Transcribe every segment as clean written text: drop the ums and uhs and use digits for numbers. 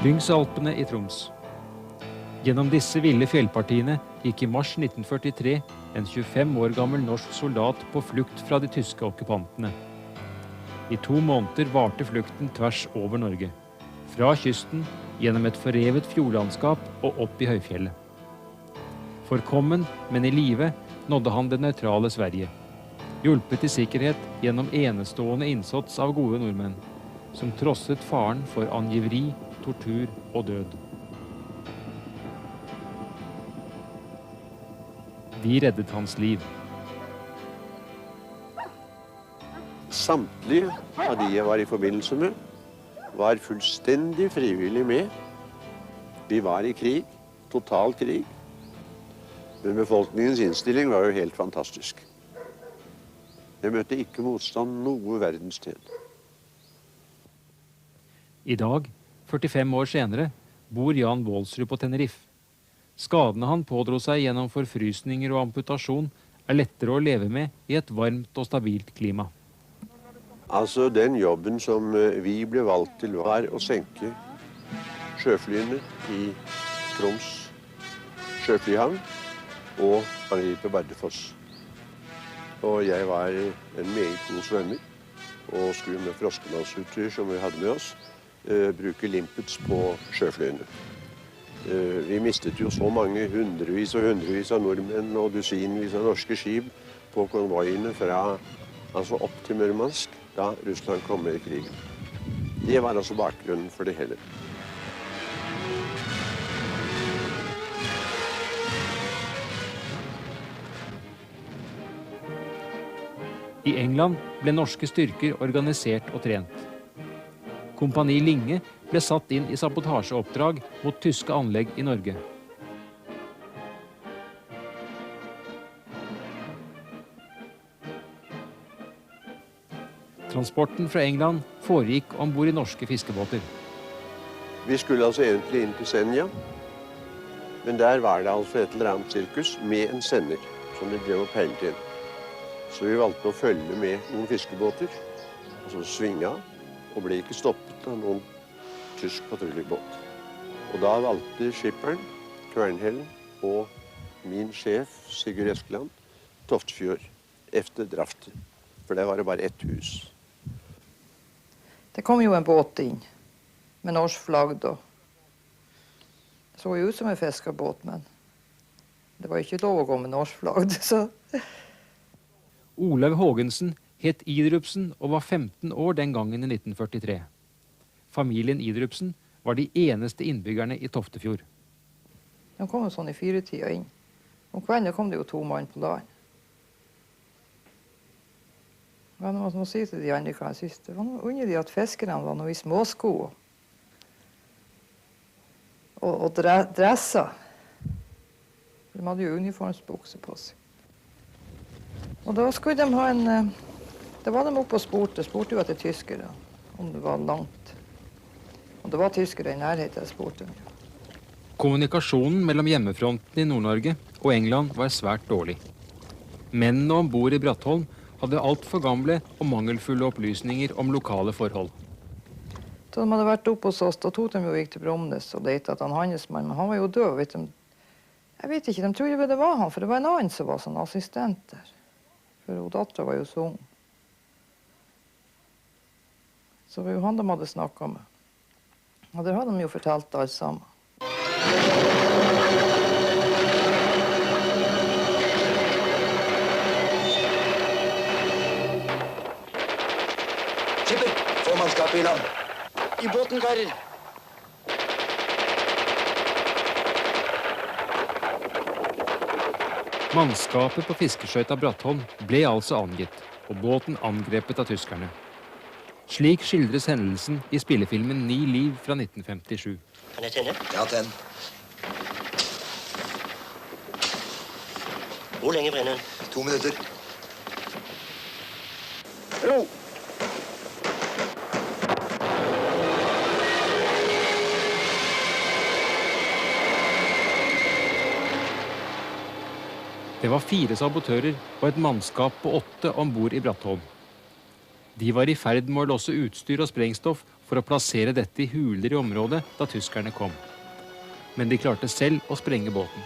Lyngsalpene i Troms. Gjennom disse ville fjellpartiene gikk i mars 1943 en 25 år gammel norsk soldat på flukt fra de tyske okkupantene. I 2 måneder varte flukten tvers over Norge. Fra kysten, gjennom et forrevet fjordlandskap og opp i høyfjellet. Forkommen, men i live, nådde han det nøytrale Sverige. Hjulpet til sikkerhet gjennom enestående innsats av gode nordmenn, som trosset faren for angiveri, tortur og død. De reddet hans liv. Samtlige av de jeg var i forbindelse med, var fullstendig frivillig med. Vi var i krig, total krig. Men befolkningens innstilling var jo helt fantastisk. Jeg møtte ikke motstand noe verdenssted. I dag, 45 år senere, bor Jan Vålsrud på Tenerife. Skadene han pådro seg gjennom forfrysninger og amputasjon er lettere å leve med i et varmt og stabilt klima. Altså, den jobben som vi ble valgt til var å senke sjøflyene i Troms sjøflyhavn og angripe Bardufoss. Og jeg var en meget god svømmer og skulle med froskemannsutstyr som vi hadde med oss, bruke limpets på sjøflyene. Vi mistet jo så mange hundrevis av nordmenn og dusinvis av norske skip på konvoiene fra opp til Murmansk, da Russland kom med i krigen. Det var altså bakgrunnen for det hele. I England ble norske styrker organisert og trent. Kompani Linge ble satt inn i sabotasjeoppdrag mot tyske anlegg i Norge. Transporten fra England foregikk ombord i norske fiskebåter. Vi skulle altså egentlig inn til Senja, men der var det altså et eller annet sirkus med en sender som vi drev og peilte inn. Så vi valgte å følge med noen fiskebåter, altså svinge av, og ble ikke stoppet av noen tysk patruljebåt. Og da valgte skipperen, Kvernhellen, og min sjef, Sigurd Eskeland, Toftefjord, efter draftet. For der var det bare ett hus. Det kom jo en båt inn, med norsk flagg da. Det så jo ut som en fiskerbåt, men det var ikke lov å gå med norsk flagg, så... Olaug Haagensen het Idrupsen og var 15 år den gangen i 1943. Familien Idrupsen var de eneste innbyggerne i Toftefjord. De kom jo sånn i 4-tida inn. Om kvelden kom det jo 2 mann på dagen. Hva må man si til de andre hva jeg synes? Det var noe under de at fiskerne var noe i småsko og dresser. De hadde jo uniformsbukser på seg. Og da skulle de ha en... Da var de oppe og spurte jo etter tyskere, om det var langt. Og det var tyskere i nærheten, jeg spurte dem. Kommunikasjonen mellom hjemmefronten i Nord-Norge og England var svært dårlig. Mennene ombord i Brattholm hadde alt for gamle og mangelfulle opplysninger om lokale forhold. Da de hadde vært oppe hos oss, da tok de jo gikk til Bromnes og lette etter en handelsmann, men han var jo død, vet de. Jeg vet ikke, de trodde det var han, for det var en annen som var sånn assistent der. For hun datteren var jo så ung. Så det var jo han de hadde snakket med. Og der hadde de jo fortalt alt sammen. Skipper, få mannskapet i land. I båten, karer. Mannskapet på fiskeskøyta Brattholm ble altså angitt, og båten angrepet av tyskerne. Slik skildres hendelsen i spillefilmen 9 liv fra 1957. Kan jeg tenne? Ja, tenn. Hvor lenge brenner den? 2 minutter. Ro! Det var 4 sabotører og et mannskap på 8 ombord i Brattholm. De var i ferd med å losse utstyr og sprengstoff for å plassere dette i huler i området da tyskerne kom. Men de klarte selv å sprenge båten.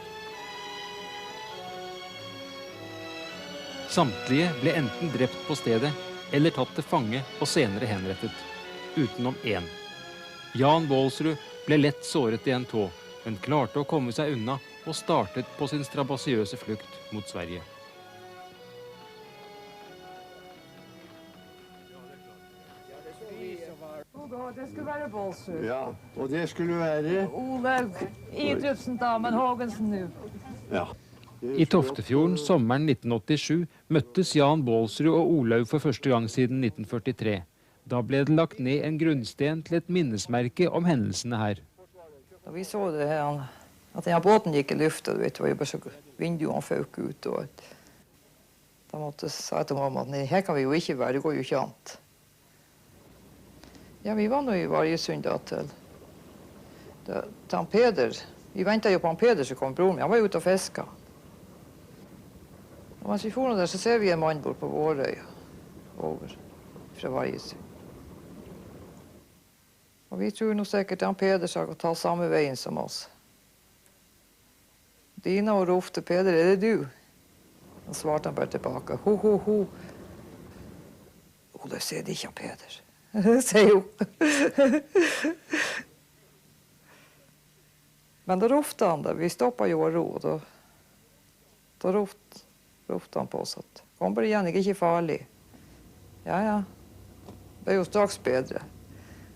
Samtlige ble enten drept på stedet eller tatt til fange og senere henrettet, utenom én. Jan Baalsrud ble lett såret i en tå, men klarte å komme seg unna og startet på sin strabasiøse flukt mot Sverige. Det skulle være Baalsrud. Ja, og det skulle være Olaug Idrutsen, damen Hågensen nå. Ja. I Toftefjorden sommeren 1987 møttes Jan Baalsrud og Olaug for første gang siden 1943. Da ble det lagt ned en grunnsten til et minnesmerke om hendelsene her. Da vi så det her, at denne båten gikk i lufta, du vet, det var jo bare så vinduene føk ut. Og da måtte jeg si til mamma at nei, her kan vi jo ikke være, det går jo ikke an. Ja, vi var nå i Varjesund da til han Peder. Vi ventet jo på han Peder som kom, broren min. Han var jo ute og fisket. Og mens vi for nå der, så ser vi en mann bort på Vårøya, over fra Varjesund. Og vi tror nå sikkert han Peder skal ta samme veien som oss. Dina og ropte, Peder, er det du? Han svarte han bare tilbake, ho, ho, ho. Olaug, sier det ikke han Peder. Sier hun. Men da ropte han det. Vi stoppet jo og ro. Da ropte han på oss at kom bare igjen, jeg er ikke farlig. Ja, ja. Det er jo straks bedre.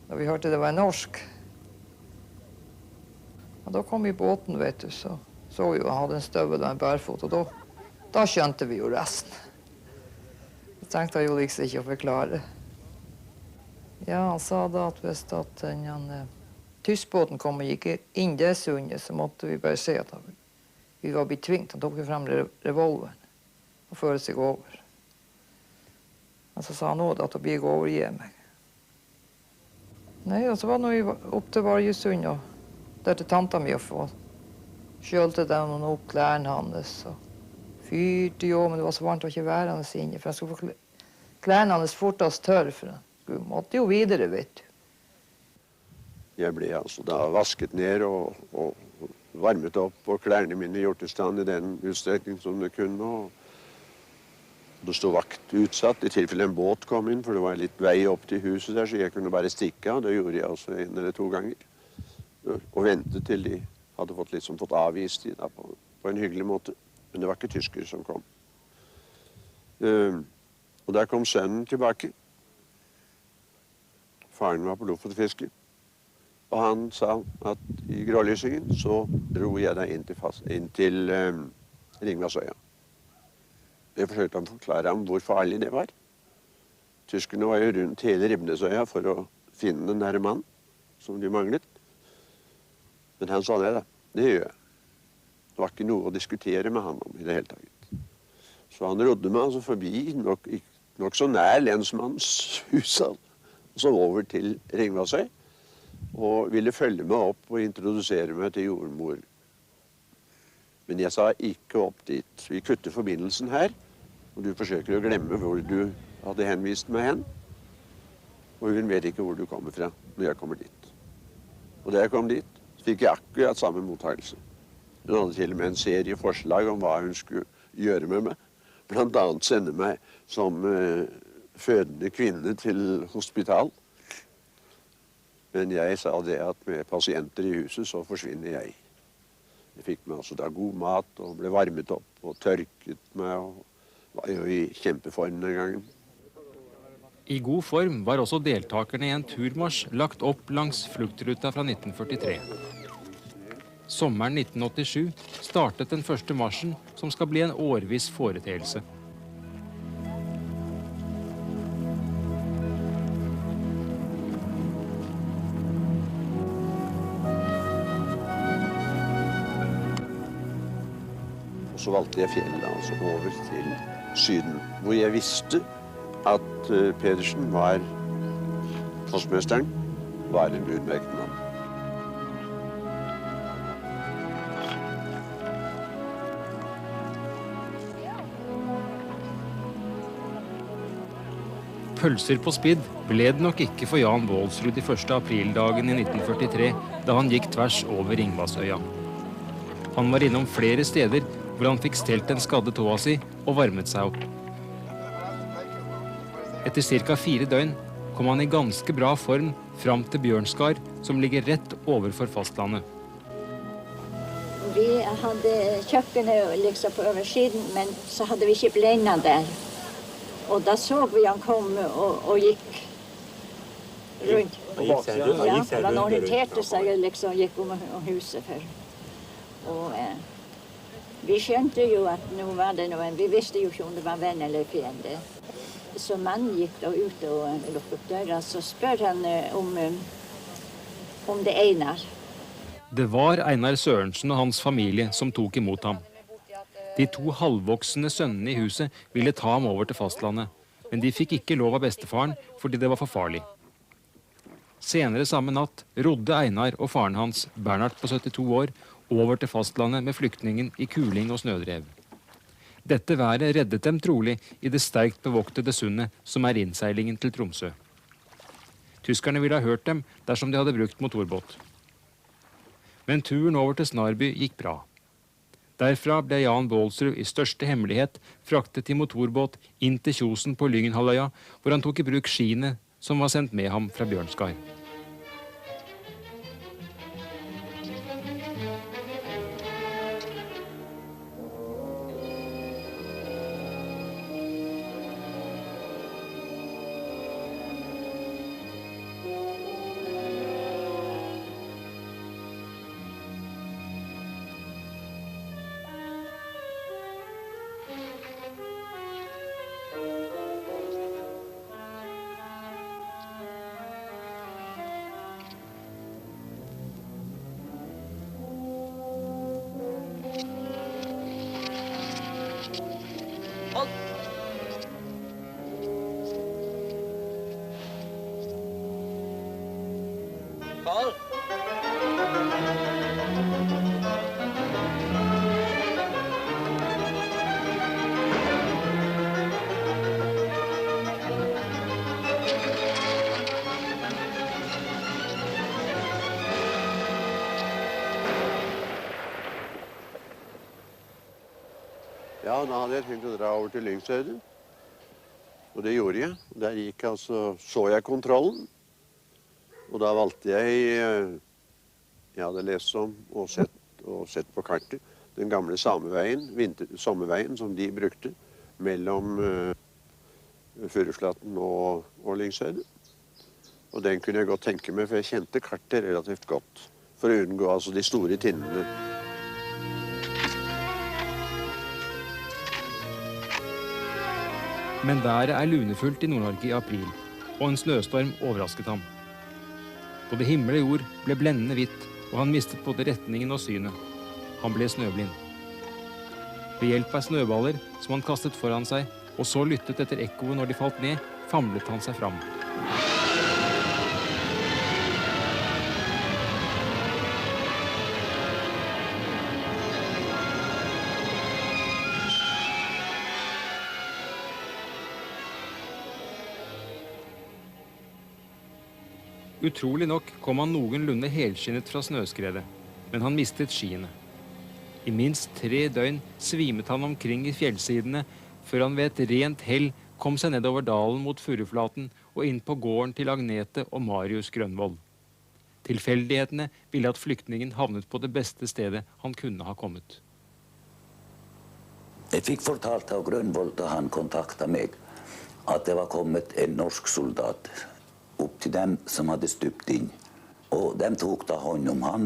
Da vi hørte det var norsk. Og da kom vi i båten, vet du, så vi jo han hadde en støvel og en bærfot, og da skjønte vi jo resten. Det trengte jeg jo liksom ikke å forklare. Ja, han sa da at hvis tyskbåten kom og gikk inn det sundet, så måtte vi bare se at vi var blitt tvingt. Han tok jo frem revolveren og førte seg over. Og så sa han også at da blir jeg overgi meg. Nei, og så var vi opp til Varjesund, og der til tanta mi å få skjølte dem og opp klærne hans. Og fyrte jo, men det var så varmt å ikke være hans inne, for han skulle få klærne hans fortest tørr, for han måtte jo videre, vet du. Jeg ble altså da vasket ned og varmet opp, og klærne mine gjort i stand i den utstrekning som det kunne. Og det stod vakt utsatt i tilfelle en båt kom inn, for det var litt vei opp til huset der, så jeg kunne bare stikke av. Det gjorde jeg altså 1 eller 2 ganger. Og vente til de hadde fått avvist de da på en hyggelig måte. Men det var ikke tyskere som kom. Og der kom sønnen tilbake. Faren var på Lofotfiske, og han sa at i grålysingen så dro jeg deg inn til Ringvassøya. Jeg forsøkte å forklare ham hvor farlig det var. Tyskerne var jo rundt hele Ribnesøya for å finne den der mannen som de manglet. Men han sa det da, det gjør jeg. Det var ikke noe å diskutere med han om i det hele tatt. Så han rodde meg altså forbi, nok så nær lensmannens hus, og så over til Ringvassøy, og ville følge meg opp og introdusere meg til jordmor. Men jeg sa ikke opp dit. Vi kutter forbindelsen her, og du forsøker å glemme hvor du hadde henvist meg hen. Og hun vet ikke hvor du kommer fra når jeg kommer dit. Og da jeg kom dit, fikk jeg akkurat samme mottagelse. Hun hadde til og med en serie forslag om hva hun skulle gjøre med meg. Blant annet sende meg som fødende kvinne til hospital. Men jeg sa det at med pasienter i huset så forsvinner jeg. Jeg fikk meg altså da god mat og ble varmet opp og tørket meg og var jo i kjempeform den gangen. I god form var også deltakerne i en turmarsj lagt opp langs fluktruta fra 1943. Sommeren 1987 startet den første marsjen som skal bli en årvis foreteelse. Så valgte jeg fjellet altså over til Syden, hvor jeg visste at Pedersen var, postmesteren, var en utmerket mann. pølser på spidd ble det nok ikke for Jan Baalsrud de første aprildagen i 1943, da han gikk tvers over Ringvassøya. Han var innom flere steder hvor han fikk stelt den skadde tåa si og varmet seg opp. Etter ca. 4 døgn kom han i ganske bra form fram til Bjørnskar, som ligger rett overfor fastlandet. Vi hadde kjøkkenet liksom på oversiden, men så hadde vi ikke blenda der. Og da så vi han kom og gikk rundt. Ja, for han orienterte seg liksom, gikk om huset før. Og vi skjønte jo at nå var det noen, vi visste jo ikke om det var venn eller fiende. Så mannen gikk da ut og lukket opp døra, så spør han om det Einar. Det var Einar Sørensen og hans familie som tok imot ham. De 2 halvvoksne sønnene i huset ville ta ham over til fastlandet, men de fikk ikke lov av bestefaren fordi det var for farlig. Senere samme natt rodde Einar og faren hans, Bernhard på 72 år, over til fastlandet med flyktningen i kuling og snødrev. Dette været reddet dem trolig i det sterkt bevoktede sundet som er innseilingen til Tromsø. Tyskerne ville ha hørt dem dersom de hadde brukt motorbåt. Men turen over til Snarby gikk bra. Derfra ble Jan Baalsrud i største hemmelighet fraktet i motorbåt inn til Kjosen på Lyngenhalvøya, hvor han tok i bruk skiene som var sendt med ham fra Bjørnskar. Ja, da hadde jeg tenkt å dra over til Lyngseidet, og det gjorde jeg. Der så jeg kontrollen, og da valgte jeg hadde lest om og sett på kartet, den gamle sommerveien som de brukte mellom Furuflaten og Lyngseidet. Og den kunne jeg godt tenke meg, for jeg kjente kartet relativt godt, for å unngå de store tinnene. Men været er lunefullt i Nord-Norge i april, og en snøstorm overrasket ham. Både himmel og jord ble blendende hvitt, og han mistet både retningen og synet. Han ble snøblind. Ved hjelp av snøballer som han kastet foran seg, og så lyttet etter ekkoet når de falt ned, famlet han seg fram. Utrolig nok kom han noenlunde helskinnet fra snøskredet, men han mistet skiene. I minst 3 døgn svimet han omkring i fjellsidene, før han ved et rent hell kom seg nedover dalen mot Furuflaten og inn på gården til Agnete og Marius Grønvold. Tilfeldighetene ville at flyktningen havnet på det beste stedet han kunne ha kommet. Jeg fikk fortalt av Grønvold da han kontaktet meg at det var kommet en norsk soldat opp til dem som hadde stupt inn. Og de tok da hånd om han,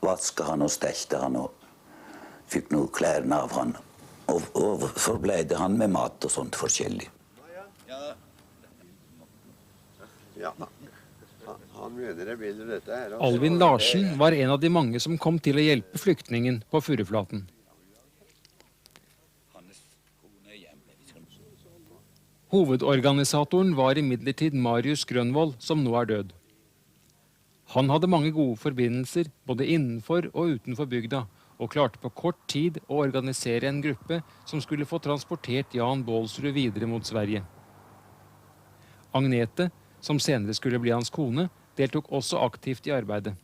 vasket han og stelte han og fikk noe klærne av han. Og forbleide han med mat og sånt forskjellig. Ja, han mener jeg vil dette her. Alvin Larsen var en av de mange som kom til å hjelpe flyktningen på Furuflaten. Hovedorganisatoren var imidlertid Marius Grønvold, som nå er død. Han hadde mange gode forbindelser, både innenfor og utenfor bygda, og klarte på kort tid å organisere en gruppe som skulle få transportert Jan Baalsrud videre mot Sverige. Agnete, som senere skulle bli hans kone, deltok også aktivt i arbeidet.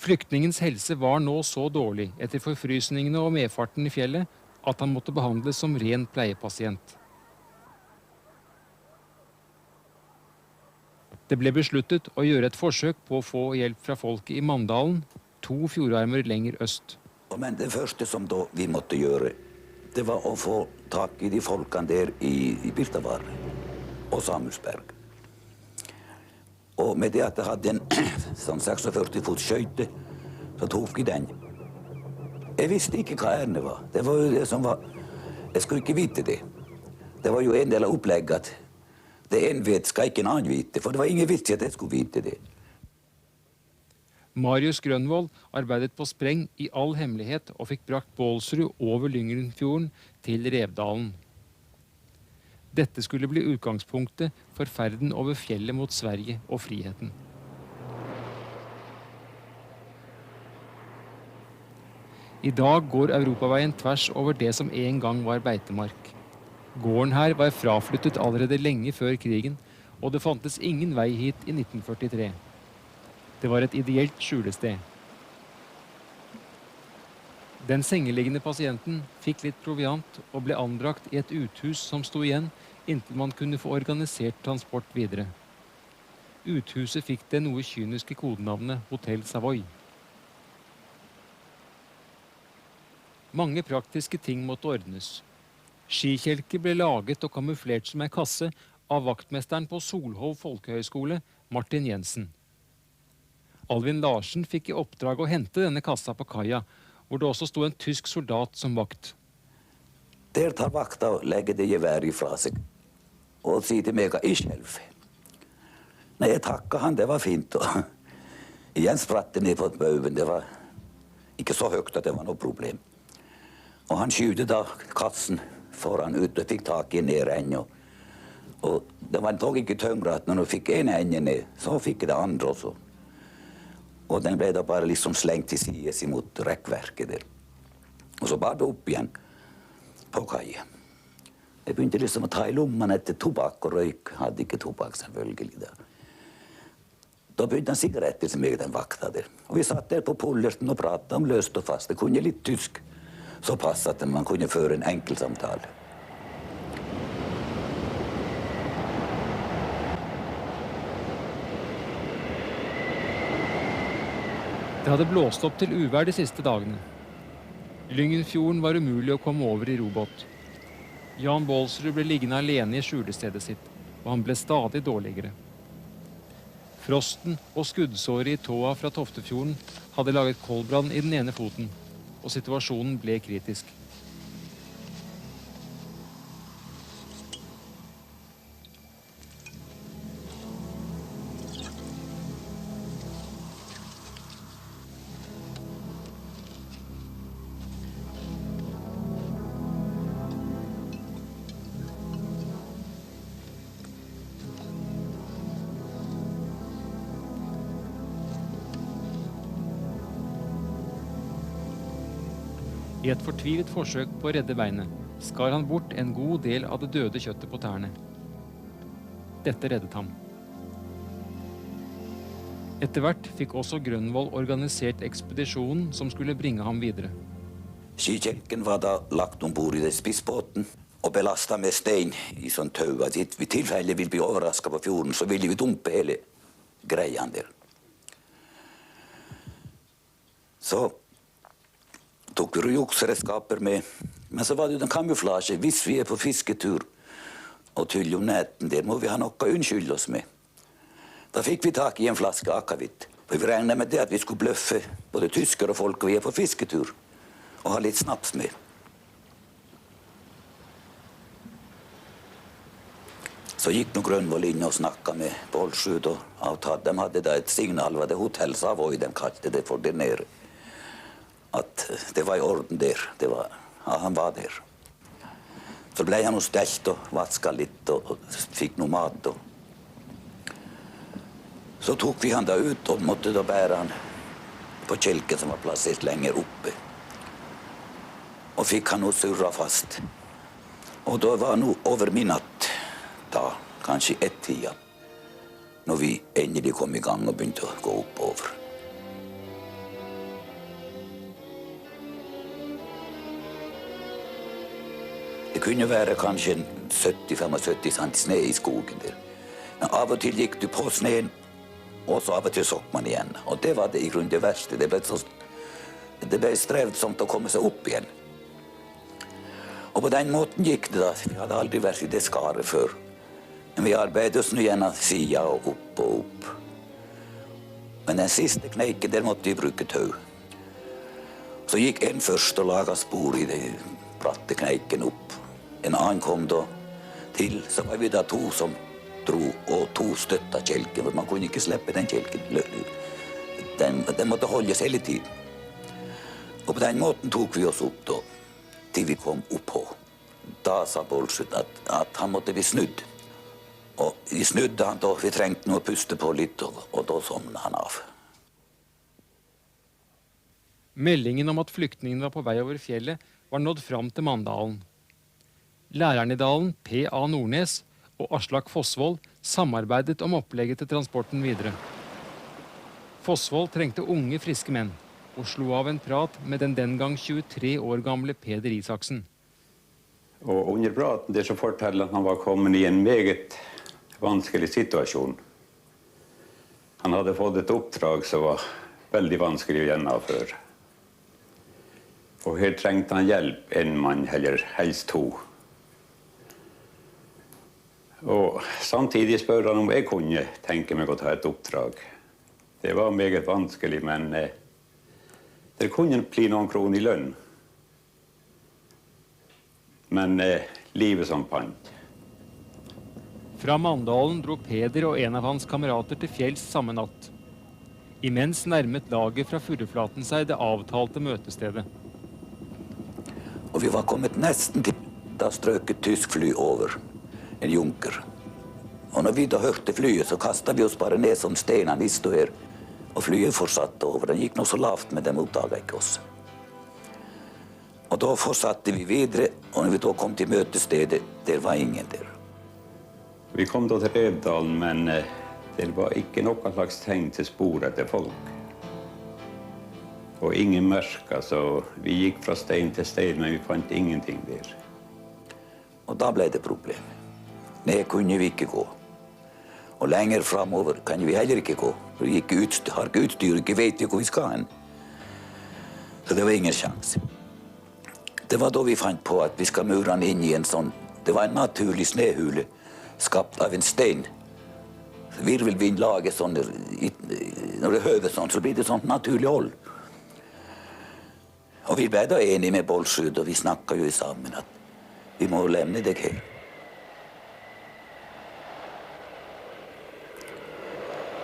Flyktningens helse var nå så dårlig etter forfrysningene og medfarten i fjellet at han måtte behandles som ren pleiepasient. Det ble besluttet å gjøre et forsøk på å få hjelp fra folket i Mandalen, 2 fjordarmer lenger øst. Men det første som da vi måtte gjøre, det var å få tak i de folkene der i Birtavar og Samuelsberg. Og med det at jeg hadde en sånn 46 fots skøyte, så tok vi den. Jeg visste ikke hva ærende var. Det var jo det som var... Jeg skulle ikke vite det. Det var jo en del av opplegget at det en vet skal ikke en annen vite, for det var ingen vits i at jeg skulle vite det. Marius Grønvold arbeidet på spreng i all hemmelighet og fikk brakt Bålsrud over Lyngenfjorden til Revdalen. Dette skulle bli utgangspunktet for ferden over fjellet mot Sverige og friheten. I dag går Europaveien tvers over det som en gang var beitemark. Gården her var fraflyttet allerede lenge før krigen, og det fantes ingen vei hit i 1943. Det var et ideelt skjulested. Den sengeliggende pasienten fikk litt proviant og ble anbrakt i et uthus som sto igjen inntil man kunne få organisert transport videre. Uthuset fikk det noe kyniske kodenavnet Hotel Savoy. Mange praktiske ting måtte ordnes. Skikjelker ble laget og kamuflert som en kasse av vaktmesteren på Solhov Folkehøgskole, Martin Jensen. Alvin Larsen fikk i oppdrag å hente denne kassa på kaia, hvor det også sto en tysk soldat som vakt. Der tar vakta og legger det geværet fra seg, og sier til meg at jeg skjelv. Nei, jeg takker han, det var fint. Og igjen spratt det ned på baugen, det var ikke så høyt at det var noe problem. Og han skyvde da kassen foran ut og fikk tak i ned enda. Og det var dog ikke tyngre at når du fikk en ende ned, så fikk det andre også. Og den ble da bare liksom slengt til sides imot rekkverket der. Og så bar det opp igjen på kaia. Jeg begynte liksom å ta i lommen etter tobakk og røyk. Hadde ikke tobakk selvfølgelig da. Da begynte han sigaretter til meg, den vakta der. Og vi satt der på pollerten og pratet om løst og fast. Det kunne litt tysk. Så passet at man kunne føre en enkel samtale. Det hadde blåst opp til uvær de siste dagene. Lyngenfjorden var umulig å komme over i robåt. Jan Bålsrud ble liggende alene i skjulestedet sitt, og han ble stadig dårligere. Frosten og skuddsåret i tåa fra Toftefjorden hadde laget koldbrann i den ene foten, og situasjonen ble kritisk. I et fortvilet forsøk på å redde beinet, skar han bort en god del av det døde kjøttet på tærne. Dette reddet ham. Etter hvert fikk også Grønvold organisert ekspedisjonen som skulle bringe ham videre. Skikjelken var da lagt ombord i den spissbåten og belastet med stein i sånn tau. At i tilfelle vi blir overrasket på fjorden, så ville vi dumpe hele greien der. Så tok vi juksredskaper med, men så var det den kamuflasje. Hvis vi er på fisketur og tyller om nætten der, må vi ha noe å unnskylde oss med. Da fikk vi tak i en flaske akavitt. For vi regnet med det at vi skulle bløffe både tysker og folk, og vi er på fisketur, og ha litt snaps med. Så gikk nå Grønvold inn og snakket med Bålsrud og avtalte. De hadde da et signal, var det Hotel Savoy de kalte det for der nede. At det var i orden der. Det var, ja, han var der. Så ble han stelt og vasket litt og fikk noe mat. Så tok vi han da ut og måtte da bære han på kjelken som var plassert lenger oppe. Og fikk han nå surra fast. Og da var nå over midnatt, da, kanskje 1-tida, når vi endelig kom i gang og begynte å gå oppover. Det kunne være kanskje 70-75 cent sne i skogen der. Men av og til gikk du på sneen, og så av og til såg man igjen. Og det var det i grunnen det verste. Det ble strevsomt å komme seg opp igjen. Og på den måten gikk det da. Vi hadde aldri vært i det skaret før. Men vi arbeidet oss nå igjen av sida og opp og opp. Men den siste kneiken, der måtte vi bruke tau. Så gikk en først og laget spor i den bratte kneiken opp. En annen kom da til, så var vi da 2 som dro, og 2 støtta kjelken, for man kunne ikke slippe den kjelken. Den måtte holdes hele tiden. Og på den måten tok vi oss opp da, til vi kom opp på. Da sa Bolsjut at han måtte bli snudd. Og vi snudde han da, vi trengte noe å puste på litt, og da sovnet han av. Meldingen om at flyktningene var på vei over fjellet var nådd fram til Mandalen. Læreren i dalen, P.A. Nordnes og Aslak Fossvold samarbeidet om opplegget til transporten videre. Fossvold trengte unge, friske menn, og slo av en prat med den gang 23 år gamle Peder Isaksen. Og under praten der så forteller han var kommet i en meget vanskelig situasjon. Han hadde fått et oppdrag som var veldig vanskelig å gjennomføre. Og her trengte han hjelp, en mann, eller helst 2. Og samtidig spør han om jeg kunne tenke meg å ta et oppdrag. Det var meget vanskelig, men det kunne bli noen kroner i lønn. Men livet som pant. Fra Mandalen dro Peder og en av hans kamerater til fjells samme natt. Imens nærmet laget fra Furuflaten seg det avtalte møtestedet. Og vi var kommet nesten til, da strøk et tysk fly over. En junker. Og når vi da hørte flyet, så kastet vi oss bare ned som steinene i stå her. Og flyet fortsatte over. Den gikk nå så lavt, men den oppdaget ikke oss. Og da fortsatte vi videre, og når vi da kom til møtestedet, der var ingen der. Vi kom da til Revdalen, men det var ikke noe slags tegn til spor etter folk. Og ingen merker, så vi gikk fra stein til stein, men vi fant ingenting der. Og da ble det problem. Nei, kunne vi ikke gå. Og lenger fremover kan vi heller ikke gå. For vi har ikke utstyr, ikke vet vi hvor vi skal hen. Så det var ingen sjanse. Det var da vi fant på at vi skal mure han inn i en sånn, det var en naturlig snehule, skapt av en stein. Virvelvind lager sånn, når det høver sånn, så blir det sånn naturlig hold. Og vi ble da enige med Bolsjut, og vi snakket jo sammen at vi må lemne deg her.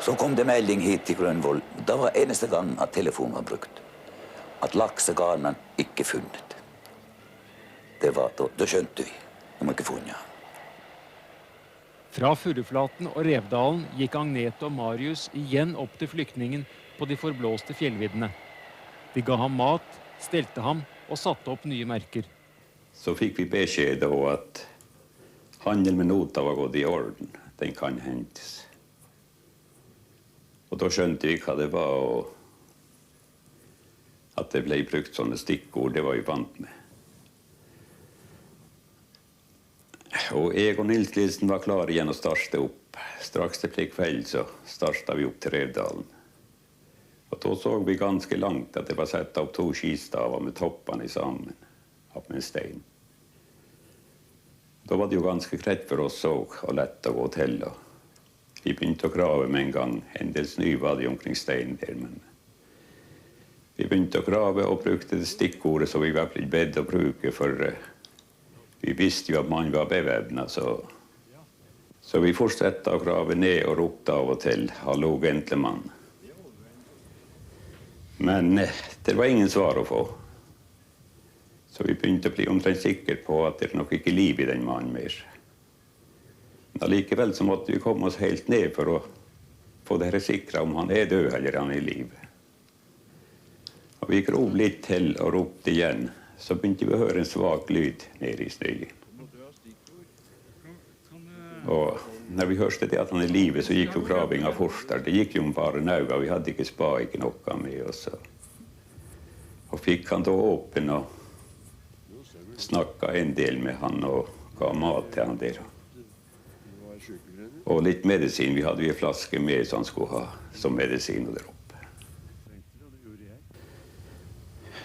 Så kom det melding hit til Grønvoll. Da var eneste gang at telefonen var brukt. At laksegarnen ikke funnet. Da skjønte vi. De har ikke funnet han. Fra Furuflaten og Revdalen gikk Agnete og Marius igjen opp til flyktningen på de forblåste fjellviddene. De ga ham mat, stelte ham og satte opp nye merker. Så fikk vi beskjed om at handel med nota var gått i orden. Den kan hentes. Og da skjønte vi hva det var, og at det ble brukt sånne stikkord, det var vi vant med. Og jeg og Nils Lilsen var klare igjen å starte opp. Straks det ble kveld, så startet vi opp til Revdalen. Og da så vi ganske langt at det var satt opp 2 skistaver med toppene sammen, av en stein. Da var det jo ganske greit for oss også, og lett å gå til. Vi begynte å grave med en gang. En del snø var det omkring steinen der, men vi begynte å grave og brukte det stikkordet som vi var blitt bedt å bruke, for vi visste jo at man var bevæpnet, så vi fortsatte å grave ned og ropte av og til, hallo, gentleman. Men det var ingen svar å få. Så vi begynte å bli omtrent sikre på at det nok ikke liv i den mannen mer. Men allikevel så måtte vi komme oss helt ned for å få det her sikret om han er død eller han er i liv. Og vi grov litt til og ropte igjen, så begynte vi å høre en svak lyd nede i snøen. Og når vi hørte det at han er i livet, så gikk jo gravinga fortere. Det gikk jo bare nauga, vi hadde ikke spa, ikke noe med oss. Og fikk han da åpen og snakket en del med han og ga mat til han der. Og litt medisin, vi hadde jo en flaske med som han skulle ha som medisin der oppe.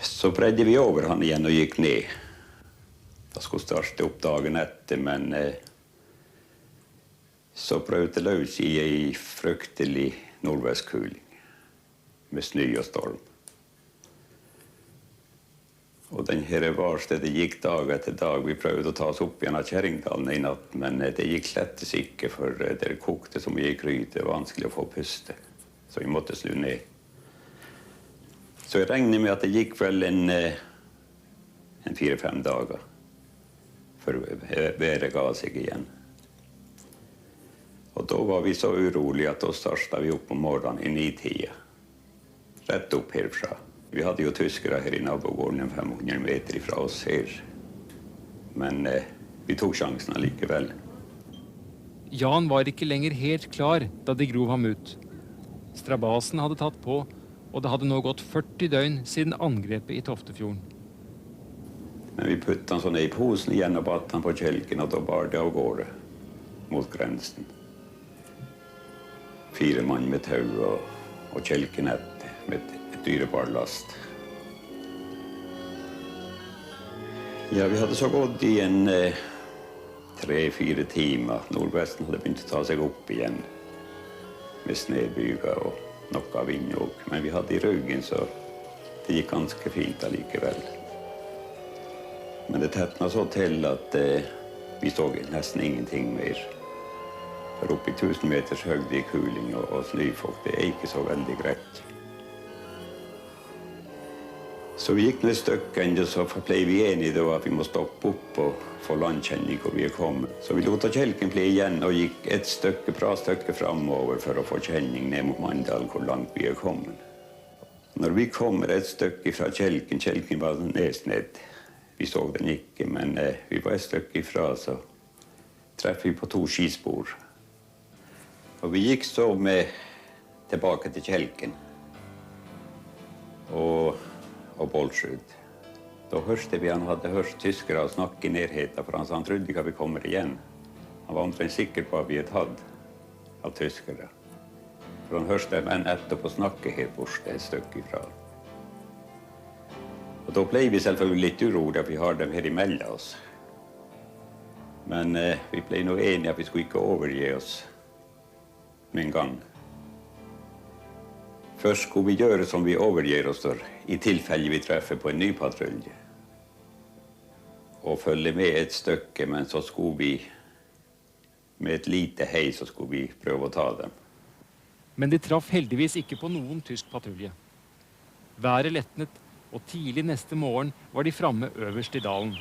Så bredde vi over han igjen og gikk ned. Da skulle starte opp dagen etter, men så brøt det løs i en fryktelig nordvestkuling med snø og storm. Og denne varstedet gikk dag etter dag. Vi prøvde å ta oss opp igjen av Kjerringdalen i natt, men det gikk slettes ikke, for det kokte som i gryte. Det var vanskelig å få puste, så vi måtte snu ned. Så jeg regner med at det gikk vel en 4-5 dager før været ga seg igjen. Og da var vi så urolige at da startet vi opp om morgenen i 9-tida. Rett opp herfra. Vi hadde jo tyskere her i nabogården 500 meter fra oss her. Men vi tok sjansen allikevel. Jan var ikke lenger helt klar da de grov ham ut. Strabasen hadde tatt på, og det hadde nå gått 40 døgn siden angrepet i Toftefjorden. Men vi puttet han så ned i posen igjen og batt han på kjelken, og da bar det av gårde mot grensen. 4 mann med tau og kjelken etter med et dyrebar last. Ja, vi hadde så gått i en 3-4 timer. Nordvesten hadde begynt å ta seg opp igjen med snebyger og noe vind òg. Men vi hadde i ryggen, så det gikk ganske fint allikevel. Men det tettna så til at vi så nesten ingenting mer. For oppe i 1000 meters høyde i kuling og snøfolk, det er ikke så veldig greit. Så vi gikk ned et stykke enda, så ble vi enige da at vi må stoppe opp og få landkjenning hvor vi er kommet. Så vi lot kjelken bli igjen og gikk et bra stykke fremover for å få kjenning ned mot Mandal hvor langt vi er kommet. Når vi kommer et stykke fra kjelken var nedsnedd. Vi så den ikke, men vi var et stykke ifra, så treffer vi på 2 skispor. Og vi gikk så med tilbake til kjelken. Og Bolsjud. Da hørte vi han hadde hørt tyskere snakke i nærheten, for han trodde ikke at vi kommer igjen. Han var omtrent sikker på at vi hadde hatt av tyskere. For han hørte menn etterpå snakke helt borte et stykke ifra. Og da ble vi selvfølgelig litt urolige at vi har dem her imellom oss. Men vi ble nå enige at vi skulle ikke overgi oss med en gang. Først skulle vi gjøre som vi overgir oss der, i tilfelle vi treffer på en ny patrulje. Og følge med et stykke, men så skulle vi, med et lite hei, så skulle vi prøve å ta dem. Men de traff heldigvis ikke på noen tysk patrulje. Været letnet, og tidlig neste morgen var de framme øverst i dalen.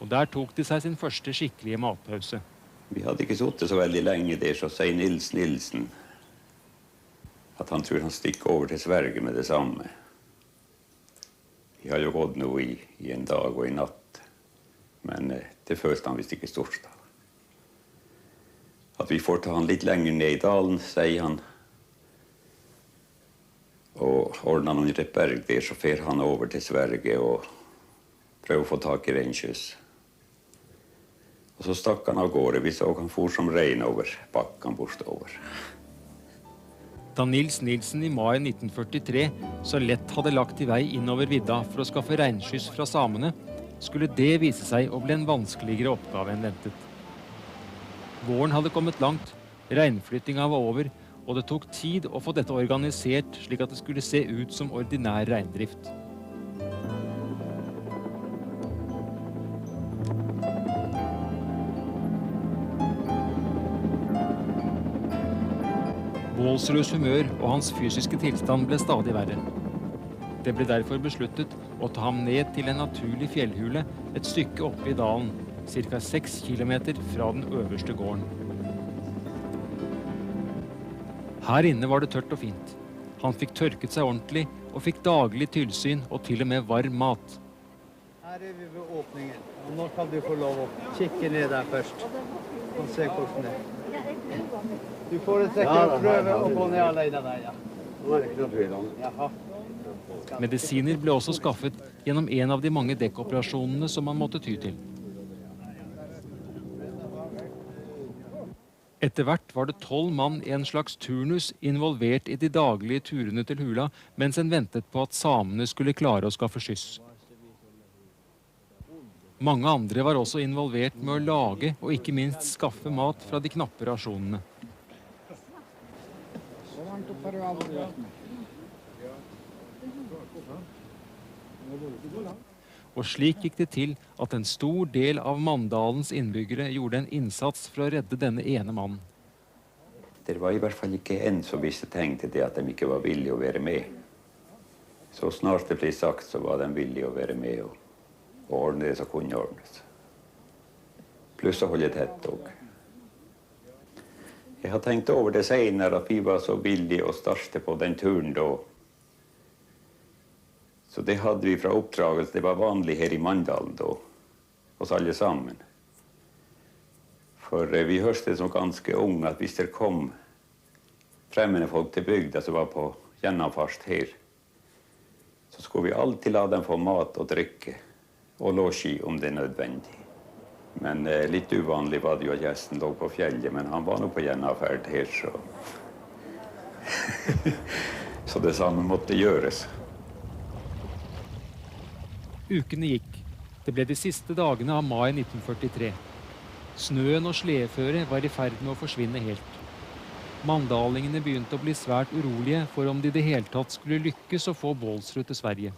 Og der tok de seg sin første skikkelige matpause. Vi hadde ikke sittet så veldig lenge der, så sier Nils Nilsen at han tror han stikker over til Sverige med det samme. Vi har jo gått nå i en dag og en natt, men det følte han visst ikke stort av. At vi får ta han litt lenger ned i dalen, sier han. Og ordner han i et berg der, så fer han over til Sverige og prøver å få tak i reinskyss. Og så stakk han av gårde. Vi så han for som regn over bakken bortover. Da Nils Nilsen i mai 1943 så lett hadde lagt i vei innover vidda for å skaffe reinskyss fra samene, skulle det vise seg å bli en vanskeligere oppgave enn ventet. Våren hadde kommet langt, reinflyttinga var over, og det tok tid å få dette organisert slik at det skulle se ut som ordinær reindrift. Bålsrøds humør og hans fysiske tilstand ble stadig verre. Det ble derfor besluttet å ta ham ned til en naturlig fjellhule et stykke oppe i dalen, ca. 6 kilometer fra den øverste gården. Her inne var det tørt og fint. Han fikk tørket seg ordentlig og fikk daglig tilsyn og til og med varm mat. Her er vi ved åpningen, og nå kan du få lov å kikke ned der først. og se hvordan det er. Du får sikkert prøve å gå ned alene der, ja. Nå er det ikke noe tvil om. Jaha. Medisiner ble også skaffet gjennom en av de mange dekkoperasjonene som man måtte ty til. Etter hvert var det 12 mann i en slags turnus involvert i de daglige turene til hula, mens en ventet på at samene skulle klare å skaffe skyss. Mange andre var også involvert med å lage og ikke minst skaffe mat fra de knappe rasjonene. Og slik gikk det til at en stor del av Mandalens innbyggere gjorde en innsats for å redde denne ene mannen. Det var i hvert fall ikke en som visste tegn til det at de ikke var villige å være med. Så snart det ble sagt, så var de villige å være med og ordne det som kunne ordnes. Pluss å holde tett også. Jeg har tenkt over det senere at vi var så villige å starte på den turen da. Så det hadde vi fra oppdragelse. Det var vanlig her i Mandalen da, oss alle sammen. For vi hørte som ganske unge at hvis det kom fremmede folk til bygda som var på gjennomfarst her, så skulle vi alltid la dem få mat og drikke og losji om det er nødvendig. Men litt uvanlig var det jo at gjesten lå på fjellet, men han var nå på gjennomferd her, så så det samme måtte gjøres. Ukene gikk. Det ble de siste dagene av mai 1943. Snøen og sledeføret var i ferd med å forsvinne helt. Mandalingene begynte å bli svært urolige for om de i det hele tatt skulle lykkes å få Bålsrud til Sverige.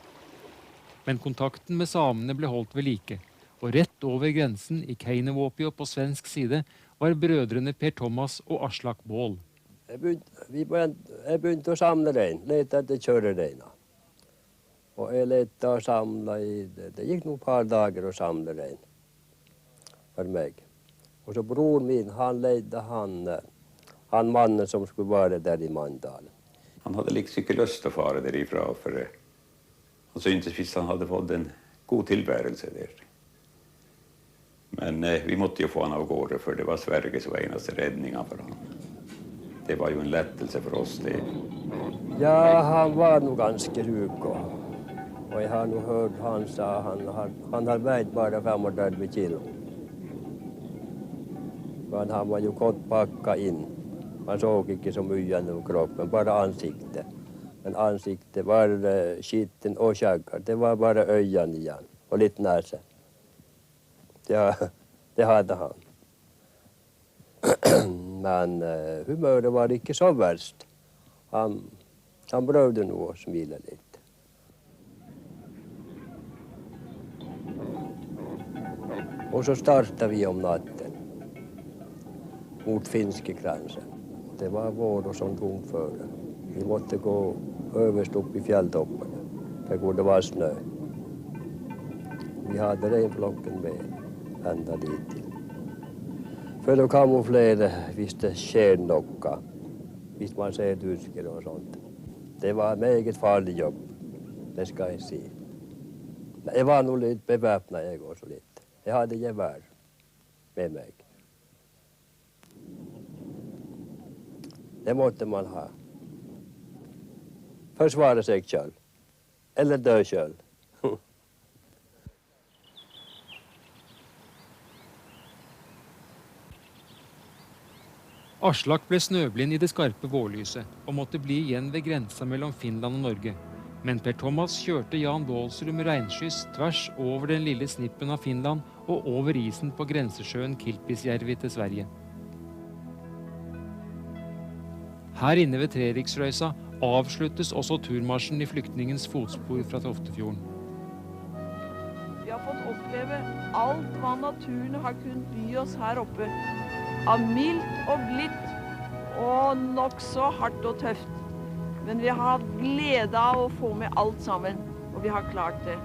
Men kontakten med samene ble holdt ved like, og rett over grensen i Keinevuopio på svensk side var brødrene Per Thomas og Aslak Bål. Jeg begynte å samle rein, lete etter kjørereina. Og jeg lette og samla i det gikk noen par dager å samle rein for meg. Og så bror min, han leide han mannen som skulle være der i Mandalen. Han hadde liksom ikke lyst til å fare derifra, for han syntes hvis han hadde fått en god tilværelse der. Men vi måtte jo få han av gårde, for det var Sverige som var eneste redningen for han. Det var jo en lettelse for oss, det. Ja, han var nå ganske huk, og jeg har nå hørt han sa han har veid bare 35 kilo. Men han var jo godt pakket inn. Man så ikke så mye gjennom kroppen, bare ansiktet. Men ansiktet var skitten og skjagger. Det var bare øynene igjen, og litt nese. Ja, det hadde han. Men humøret var ikke så verst. Han prøvde nå å smile litt. Og så startet vi om natten mot Finskekransen. Det var vår som tok føre. Vi måtte gå øverst opp i fjelltoppene, der hvor det var snø. Vi hadde reinflokken med enda dit. For å kamuflere hvis det skjer noe, hvis man ser dusker og sånt. Det var en meget farlig jobb, det skal jeg si. Men jeg var nå litt bevæpnet, jeg også litt. Jeg hadde gevær med meg. Det måtte man ha. Forsvare seg selv, eller dø selv. Aslak ble snøblind i det skarpe vårlyset og måtte bli igjen ved grensa mellom Finland og Norge. Men Per Thomas kjørte Jan Bålsrud med regnskyss tvers over den lille snippen av Finland og over isen på grensesjøen Kilpisjärvi til Sverige. Her inne ved Treriksrøysa avsluttes også turmarsjen i flyktningens fotspor fra Toftefjorden. Vi har fått oppleve alt hva naturen har kunnet by oss her oppe. Av mildt og blidt og nokså hardt og tøft. Men vi har hatt glede av å få med alt sammen, og vi har klart det.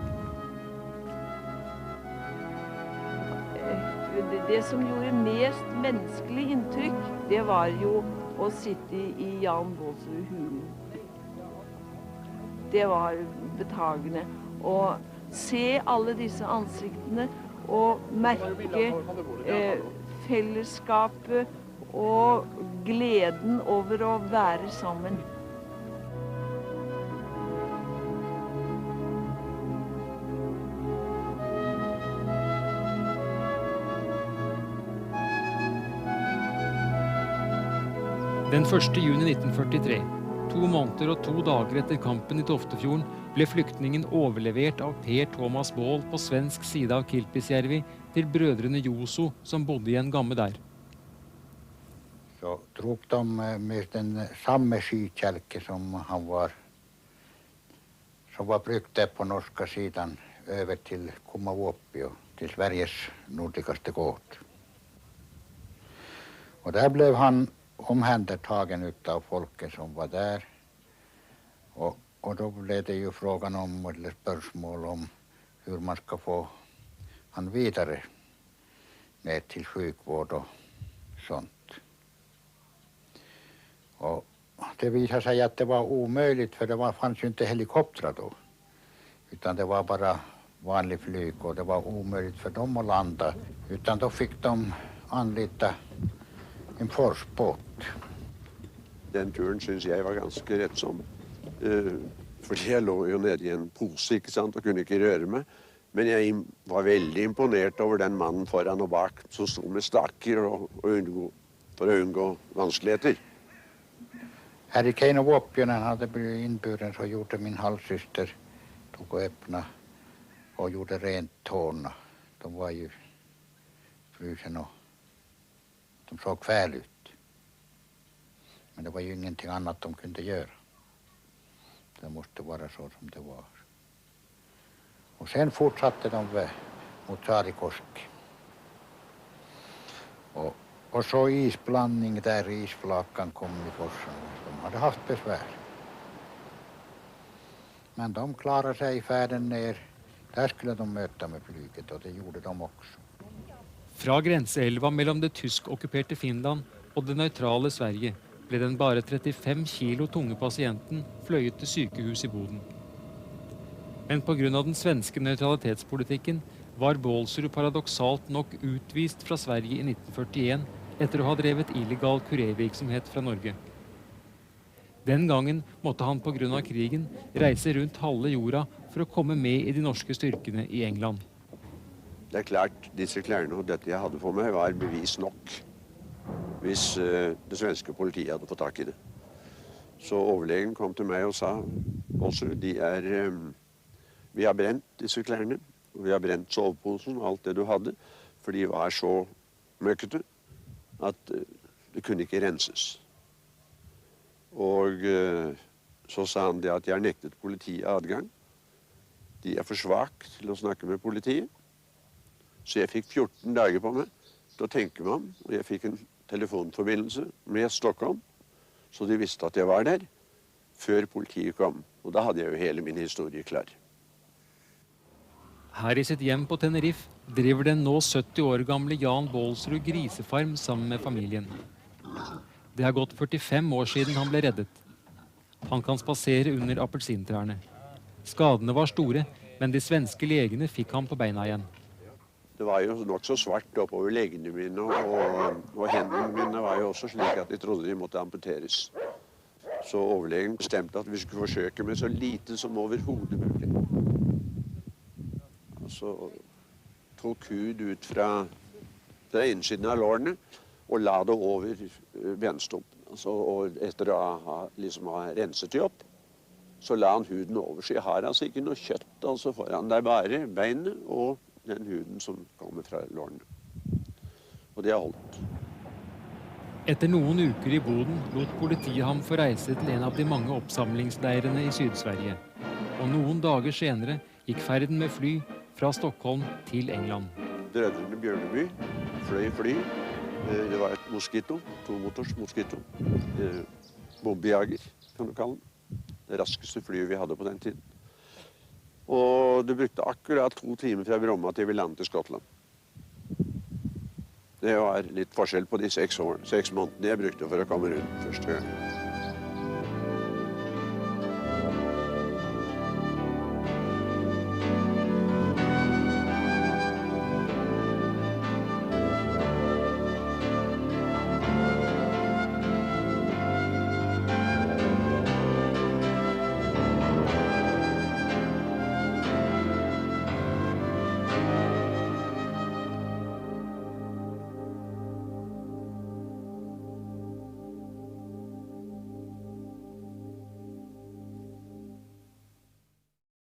Det som gjorde mest menneskelig inntrykk, det var jo å sitte i Jan Bålsrud-hulen. Det var betagende. Å se alle disse ansiktene og merke fellesskapet og gleden over å være sammen. Den 1. juni 1943, 2 måneder og 2 dager etter kampen i Toftefjorden, ble flyktningen overlevert av Per Thomas Baal på svensk side av Kilpisjärvi til brødrene Joso, som bodde i en gamme der. Så drog de med den samme skikjelke som var brukt der på norska sidan över till Kumavuopio, till Sveriges nordligaste gård. Och där blev han omhändertagen utav folket som var där. Och då blev det ju frågan om, eller spörsmål om, hur man ska få han vidare ner till sjukvård och sånt. Och det visade sig att det var omöjligt, för det fanns ju inte helikoptrar då. Utan det var bara vanlig flyg, och det var omöjligt för dem att landa. Utan då fick de anlita en forsbåt. Den turen synes jeg var ganske rettsom. Fordi jeg lå jo nede i en pose, ikke sant, og kunne ikke røre meg. Men jeg var veldig imponert over den mannen foran og bak som stod med staker for å unngå vanskeligheter. Här i Keinovuopio, när han hade blivit inburen, så gjorde min halvsyster, tog och öppna och gjorde rent tårna. De var ju frusen och de såg väl ut. Men det var ju ingenting annat de kunde göra. Det måste vara så som det var. Och sen fortsatte de mot Saarikoski. Och så isblandning där isflakan kom i forsen. De hade haft besvär. Men de klarade sig färden ner. Där skulle de möta med flyget, och det gjorde de också. Fra grenseelva mellom det tysk-okkuperte Finland og det nøytrale Sverige ble den bare 35 kilo tunge pasienten fløyet til sykehus i Boden. Men på grunn av den svenske nøytralitetspolitikken var Baalsrud paradoksalt nok utvist fra Sverige i 1941 etter å ha drevet illegal kurervirksomhet fra Norge. Den gangen måtte han på grunn av krigen reise rundt halve jorda for å komme med i de norske styrkene i England. Det er klart, disse klærne og dette jeg hadde på meg var bevis nok hvis det svenske politiet hadde fått tak i det. Så overlegen kom til meg og sa, Baalsrud, vi har brent disse klærne, og vi har brent soveposen og alt det du hadde, for de var så møkkete at det kunne ikke renses. Og så sa han det at jeg har nektet politiet adgang. De er for svak til å snakke med politiet. Så jeg fikk 14 dager på meg til å tenke meg om, og jeg fikk en telefonforbindelse med Stockholm, så de visste at jeg var der, før politiet kom. Og da hadde jeg jo hele min historie klar. Her i sitt hjem på Tenerife driver den nå 70 år gamle Jan Baalsrud grisefarm sammen med familien. Det har gått 45 år siden han ble reddet. Han kan spasere under appelsintrærne. Skadene var store, men de svenske legene fikk ham på beina igjen. Det var jo nok så svart oppover legene mine, og hendene mine var jo også slik at de trodde de måtte amputeres. Så overlegen bestemte at vi skulle forsøke med så lite som overhodet mulig. Så tok hud ut fra innsiden av lårene og la det over benstumpen. Og etter å ha renset det opp, så la han huden over. Så jeg har altså ikke noe kjøtt foran. Det er bare beinet og den huden som kommer fra lårene. Og det har holdt. Etter noen uker i Boden lot politiet ham få reise til en av de mange oppsamlingsleirene i Syd-Sverige. Og noen dager senere gikk ferden med fly fra Stockholm til England. Brødrene Bjørneby fløy fly. Det var et Mosquito, 2-motors Mosquito. Bombejager, kan du kalle den. Det raskeste flyet vi hadde på den tiden. Og det brukte akkurat 2 timer fra Bromma til vi landet til Skottland. Det var litt forskjell på de 6 månedene jeg brukte for å komme rundt første gang.